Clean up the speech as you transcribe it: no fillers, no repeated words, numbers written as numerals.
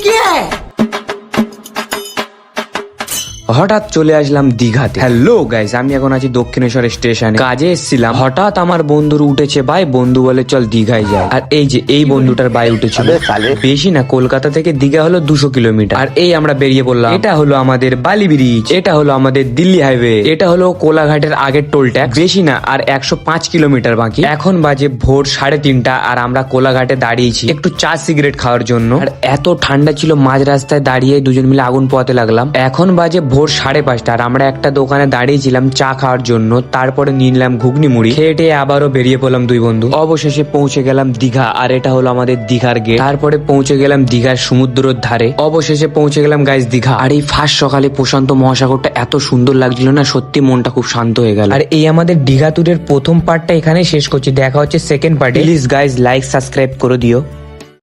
क्या है? হঠাৎ চলে আসলাম দীঘাতে। হ্যালো গাইস, আমি এখন আছি দক্ষিণেশ্বর স্টেশনে, কাজে এসেছিলাম। হঠাৎ আমার বন্ধুর উঠেছে বাই, বন্ধু বলে চল দীঘায় যাই। আর এই যে এই বন্ধুটার বাই উঠেছিল। বেশি না, কলকাতা থেকে দীঘা হলো 200 কিলোমিটার। আর এই আমরা বেরিয়ে পড়লাম। এটা হলো আমাদের বালি ব্রিজ, এটা হলো আমাদের দিল্লি হাইওয়ে, এটা হলো কোলাঘাটের আগের টোল ট্যাক্স। বেশি না, আর 105 কিলোমিটার বাকি। এখন বাজে ভোর 3:30 আর আমরা কোলাঘাটে দাঁড়িয়েছি একটু চা সিগারেট খাওয়ার জন্য। আর এত ঠান্ডা ছিল, মাঝ রাস্তায় দাঁড়িয়ে দুজন মিলে আগুন পোয়াতে লাগলাম। এখন বাজে ভোর 5:30 আর আমরা একটা দোকানে দাঁড়িয়েছিলাম চা খাওয়ার জন্য। তারপরে নিলাম ঘুগনি মুড়ি, খেয়ে টেয়ে আবারও বেরিয়ে পড়লাম দুই বন্ধু। অবশেষে পৌঁছে গেলাম দীঘা, আর এটা হলো আমাদের দীঘার গেট। তারপরে পৌঁছে গেলাম দীঘার সমুদ্রের ধারে। অবশেষে পৌঁছে গেলাম গাইস দীঘা। আর এই ফার্স্ট সকালে প্রশান্ত মহাসাগরটা এত সুন্দর লাগছিল না, সত্যি মনটা খুব শান্ত হয়ে গেল। আর এই আমাদের দীঘা ট্যুরের প্রথম পার্টটা এখানে শেষ করছি। দেখা হচ্ছে সেকেন্ড পার্টে। প্লিজ গাইস লাইক সাবস্ক্রাইব করে দিও।